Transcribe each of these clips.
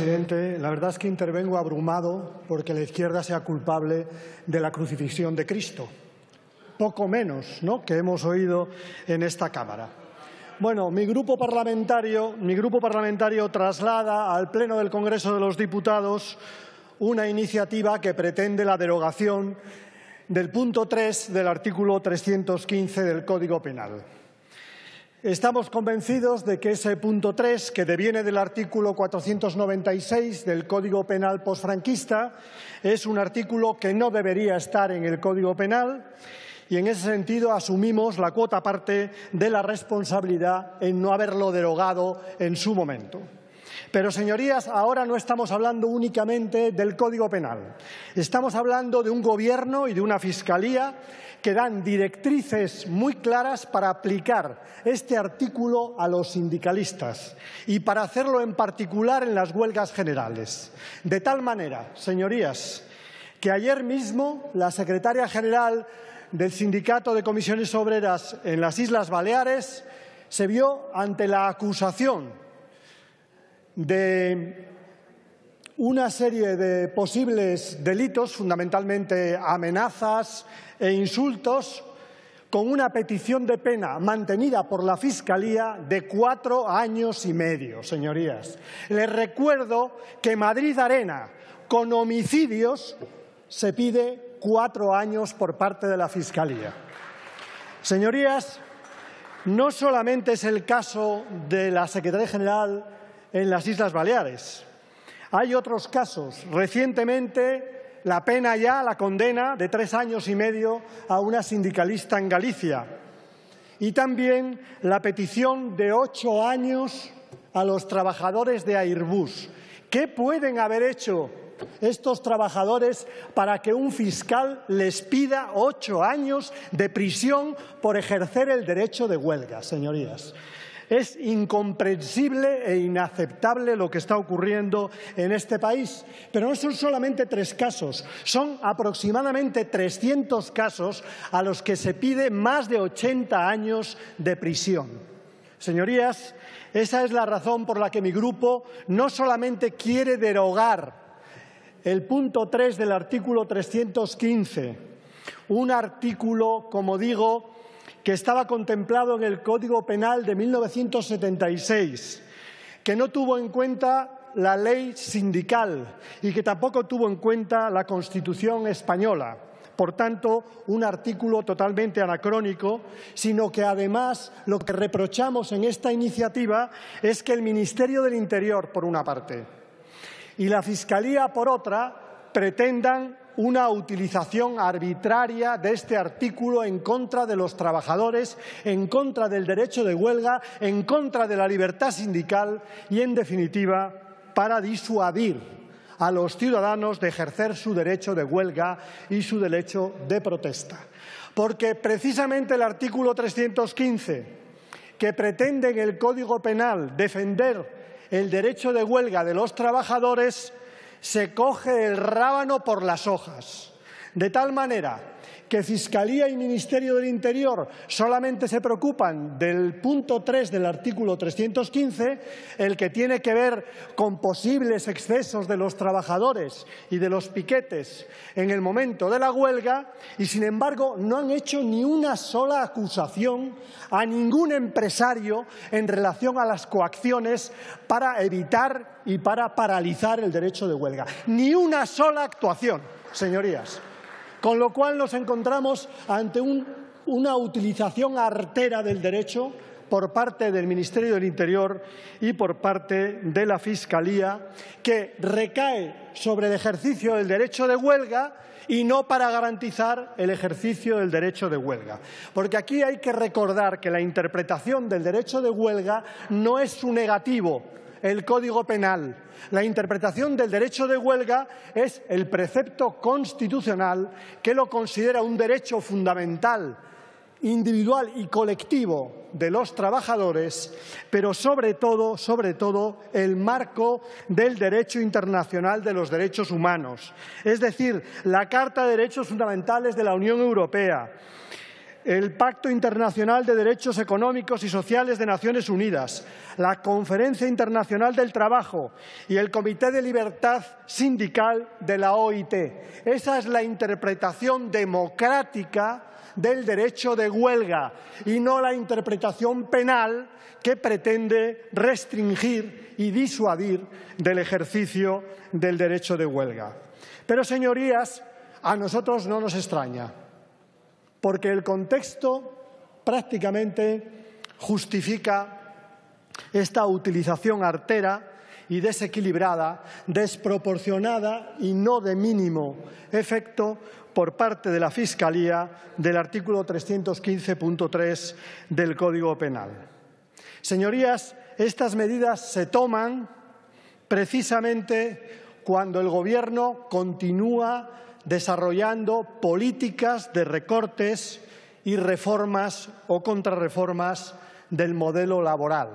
Presidente, la verdad es que intervengo abrumado porque la izquierda sea culpable de la crucifixión de Cristo. Poco menos, ¿no?, que hemos oído en esta Cámara. Bueno, mi grupo parlamentario traslada al Pleno del Congreso de los Diputados una iniciativa que pretende la derogación del punto 3 del artículo 315 del Código Penal. Estamos convencidos de que ese punto 3, que deviene del artículo 496 del Código Penal posfranquista, es un artículo que no debería estar en el Código Penal y, en ese sentido, asumimos la cuota parte de la responsabilidad en no haberlo derogado en su momento. Pero, señorías, ahora no estamos hablando únicamente del Código Penal. Estamos hablando de un Gobierno y de una Fiscalía que dan directrices muy claras para aplicar este artículo a los sindicalistas y para hacerlo en particular en las huelgas generales. De tal manera, señorías, que ayer mismo la secretaria general del Sindicato de Comisiones Obreras en las Islas Baleares se vio ante la acusación de una serie de posibles delitos, fundamentalmente amenazas e insultos, con una petición de pena mantenida por la Fiscalía de 4 años y medio, señorías. Les recuerdo que Madrid Arena, con homicidios, se pide 4 años por parte de la Fiscalía. Señorías, no solamente es el caso de la Secretaría General en las Islas Baleares. Hay otros casos. Recientemente, la pena ya, la condena de 3 años y medio a una sindicalista en Galicia. Y también la petición de 8 años a los trabajadores de Airbus. ¿Qué pueden haber hecho estos trabajadores para que un fiscal les pida 8 años de prisión por ejercer el derecho de huelga, señorías? Es incomprensible e inaceptable lo que está ocurriendo en este país. Pero no son solamente 3 casos, son aproximadamente 300 casos a los que se pide más de 80 años de prisión. Señorías, esa es la razón por la que mi grupo no solamente quiere derogar el punto 3 del artículo 315, un artículo, como digo, que estaba contemplado en el Código Penal de 1976, que no tuvo en cuenta la ley sindical y que tampoco tuvo en cuenta la Constitución española. Por tanto, un artículo totalmente anacrónico, sino que además lo que reprochamos en esta iniciativa es que el Ministerio del Interior, por una parte, y la Fiscalía, por otra, pretendan una utilización arbitraria de este artículo en contra de los trabajadores, en contra del derecho de huelga, en contra de la libertad sindical y, en definitiva, para disuadir a los ciudadanos de ejercer su derecho de huelga y su derecho de protesta. Porque precisamente el artículo 315, que pretende en el Código Penal defender el derecho de huelga de los trabajadores, se coge el rábano por las hojas, de tal manera que Fiscalía y Ministerio del Interior solamente se preocupan del punto 3 del artículo 315, el que tiene que ver con posibles excesos de los trabajadores y de los piquetes en el momento de la huelga, y, sin embargo, no han hecho ni una sola acusación a ningún empresario en relación a las coacciones para evitar y para paralizar el derecho de huelga. Ni una sola actuación, señorías. Con lo cual nos encontramos ante una utilización artera del derecho por parte del Ministerio del Interior y por parte de la Fiscalía, que recae sobre el ejercicio del derecho de huelga y no para garantizar el ejercicio del derecho de huelga. Porque aquí hay que recordar que la interpretación del derecho de huelga no es su negativo, el Código Penal. La interpretación del derecho de huelga es el precepto constitucional que lo considera un derecho fundamental, individual y colectivo de los trabajadores, pero sobre todo, el marco del derecho internacional de los derechos humanos. Es decir, la Carta de Derechos Fundamentales de la Unión Europea, el Pacto Internacional de Derechos Económicos y Sociales de Naciones Unidas, la Conferencia Internacional del Trabajo y el Comité de Libertad Sindical de la OIT. Esa es la interpretación democrática del derecho de huelga y no la interpretación penal que pretende restringir y disuadir del ejercicio del derecho de huelga. Pero, señorías, a nosotros no nos extraña, porque el contexto prácticamente justifica esta utilización artera y desequilibrada, desproporcionada y no de mínimo efecto por parte de la Fiscalía del artículo 315.3 del Código Penal. Señorías, estas medidas se toman precisamente cuando el Gobierno continúa desarrollando políticas de recortes y reformas o contrarreformas del modelo laboral.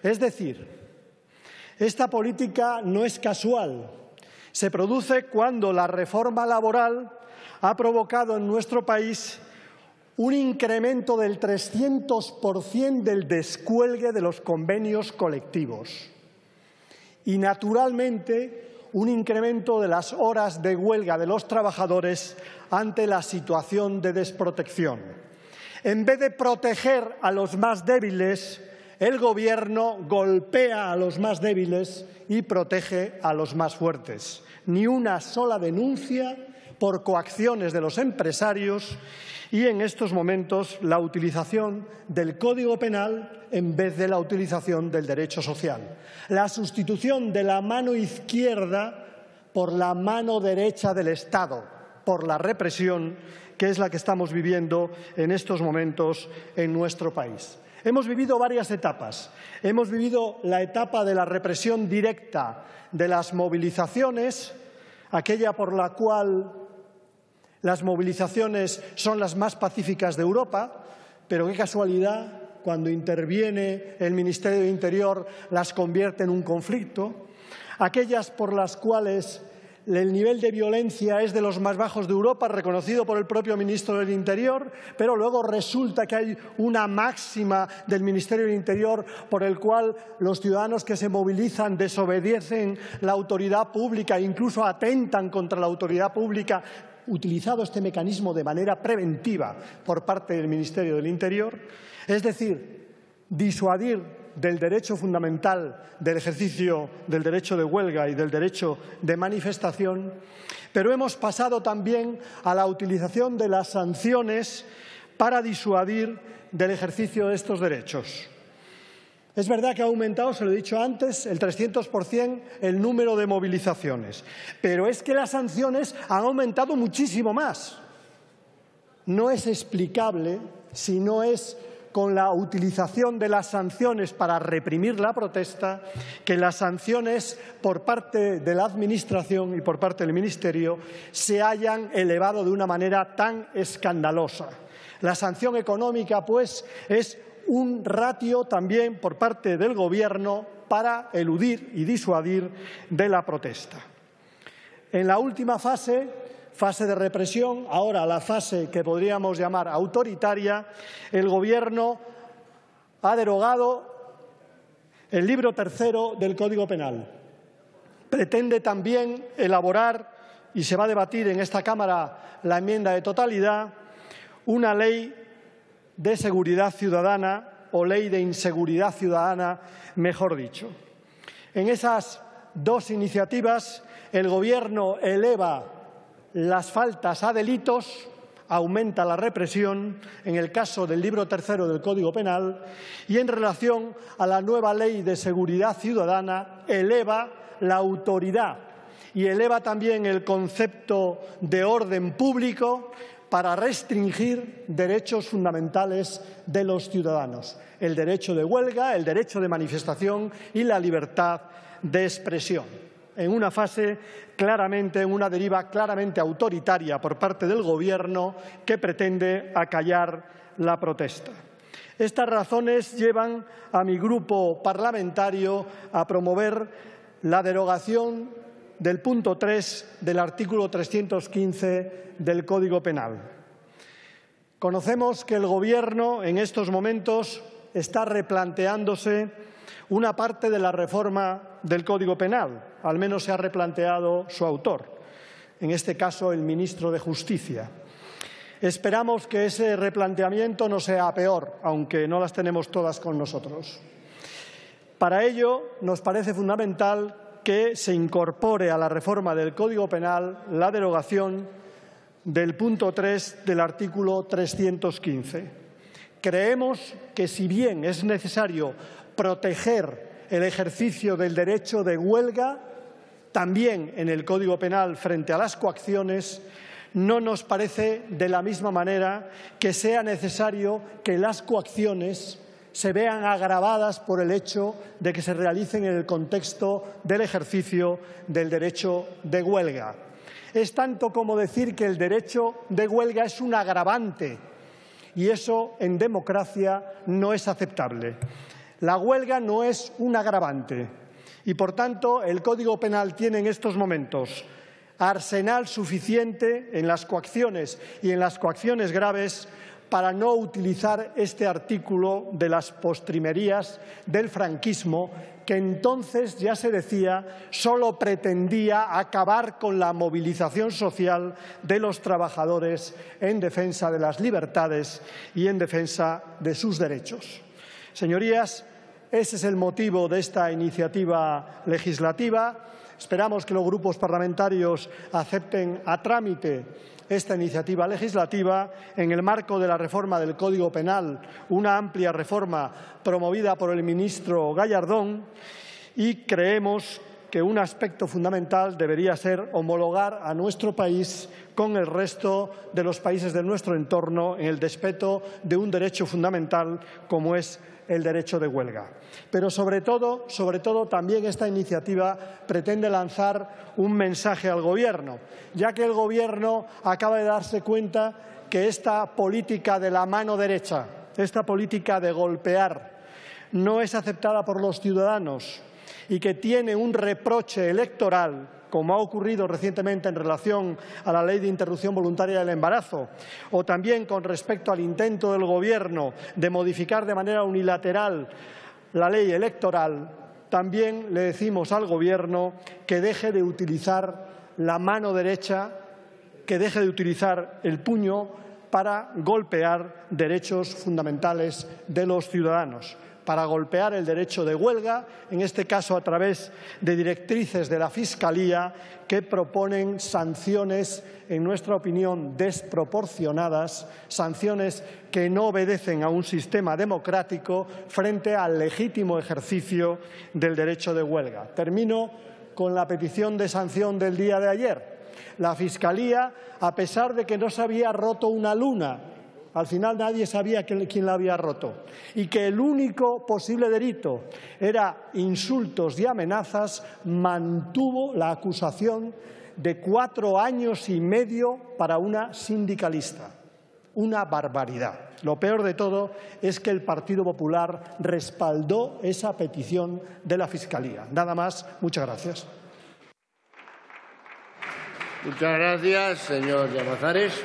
Es decir, esta política no es casual. Se produce cuando la reforma laboral ha provocado en nuestro país un incremento del 300% del descuelgue de los convenios colectivos y, naturalmente, un incremento de las horas de huelga de los trabajadores ante la situación de desprotección. En vez de proteger a los más débiles, el Gobierno golpea a los más débiles y protege a los más fuertes. Ni una sola denuncia por coacciones de los empresarios y, en estos momentos, la utilización del Código Penal en vez de la utilización del derecho social. La sustitución de la mano izquierda por la mano derecha del Estado, por la represión, que es la que estamos viviendo en estos momentos en nuestro país. Hemos vivido varias etapas. Hemos vivido la etapa de la represión directa de las movilizaciones, aquella por la cual las movilizaciones son las más pacíficas de Europa, pero qué casualidad, cuando interviene el Ministerio de Interior las convierte en un conflicto. Aquellas por las cuales el nivel de violencia es de los más bajos de Europa, reconocido por el propio Ministro del Interior, pero luego resulta que hay una máxima del Ministerio del Interior por el cual los ciudadanos que se movilizan desobedecen la autoridad pública e incluso atentan contra la autoridad pública, utilizado este mecanismo de manera preventiva por parte del Ministerio del Interior. Es decir, disuadir del derecho fundamental del ejercicio del derecho de huelga y del derecho de manifestación, pero hemos pasado también a la utilización de las sanciones para disuadir del ejercicio de estos derechos. Es verdad que ha aumentado, se lo he dicho antes, el 300% el número de movilizaciones, pero es que las sanciones han aumentado muchísimo más. No es explicable si no es con la utilización de las sanciones para reprimir la protesta, que las sanciones por parte de la Administración y por parte del Ministerio se hayan elevado de una manera tan escandalosa. La sanción económica, pues, es un ratio también por parte del Gobierno para eludir y disuadir de la protesta. En la última fase de represión, ahora la fase que podríamos llamar autoritaria, el Gobierno ha derogado el libro tercero del Código Penal. Pretende también elaborar, y se va a debatir en esta Cámara la enmienda de totalidad, una ley de seguridad ciudadana o ley de inseguridad ciudadana, mejor dicho. En esas dos iniciativas, el Gobierno eleva las faltas a delitos, aumenta la represión en el caso del libro tercero del Código Penal y, en relación a la nueva ley de seguridad ciudadana, eleva la autoridad y eleva también el concepto de orden público para restringir derechos fundamentales de los ciudadanos, el derecho de huelga, el derecho de manifestación y la libertad de expresión, en una fase claramente, en una deriva claramente autoritaria por parte del Gobierno que pretende acallar la protesta. Estas razones llevan a mi grupo parlamentario a promover la derogación del punto 3 del artículo 315 del Código Penal. Conocemos que el Gobierno en estos momentos está replanteándose una parte de la reforma del Código Penal, al menos se ha replanteado su autor, en este caso el ministro de Justicia. Esperamos que ese replanteamiento no sea peor, aunque no las tenemos todas con nosotros. Para ello, nos parece fundamental que se incorpore a la reforma del Código Penal la derogación del punto 3 del artículo 315. Creemos que, si bien es necesario proteger el ejercicio del derecho de huelga, también en el Código Penal frente a las coacciones, no nos parece de la misma manera que sea necesario que las coacciones se vean agravadas por el hecho de que se realicen en el contexto del ejercicio del derecho de huelga. Es tanto como decir que el derecho de huelga es un agravante, y eso en democracia no es aceptable. La huelga no es un agravante y, por tanto, el Código Penal tiene en estos momentos arsenal suficiente en las coacciones y en las coacciones graves para no utilizar este artículo de las postrimerías del franquismo, que entonces, ya se decía, solo pretendía acabar con la movilización social de los trabajadores en defensa de las libertades y en defensa de sus derechos. Señorías, ese es el motivo de esta iniciativa legislativa. Esperamos que los grupos parlamentarios acepten a trámite esta iniciativa legislativa en el marco de la reforma del Código Penal, una amplia reforma promovida por el ministro Gallardón, y creemos que un aspecto fundamental debería ser homologar a nuestro país con el resto de los países de nuestro entorno en el respeto de un derecho fundamental como es el derecho de huelga. Pero sobre todo, también esta iniciativa pretende lanzar un mensaje al Gobierno, ya que el Gobierno acaba de darse cuenta que esta política de la mano derecha, esta política de golpear, no es aceptada por los ciudadanos y que tiene un reproche electoral, como ha ocurrido recientemente en relación a la Ley de Interrupción Voluntaria del Embarazo, o también con respecto al intento del Gobierno de modificar de manera unilateral la ley electoral, también le decimos al Gobierno que deje de utilizar la mano derecha, que deje de utilizar el puño para golpear derechos fundamentales de los ciudadanos, para golpear el derecho de huelga, en este caso a través de directrices de la Fiscalía que proponen sanciones, en nuestra opinión, desproporcionadas, sanciones que no obedecen a un sistema democrático frente al legítimo ejercicio del derecho de huelga. Termino con la petición de sanción del día de ayer. La Fiscalía, a pesar de que no se había roto una luna, al final nadie sabía quién la había roto, y que el único posible delito era insultos y amenazas, mantuvo la acusación de 4 años y medio para una sindicalista. Una barbaridad. Lo peor de todo es que el Partido Popular respaldó esa petición de la Fiscalía. Nada más. Muchas gracias. Muchas gracias, señor Llamazares.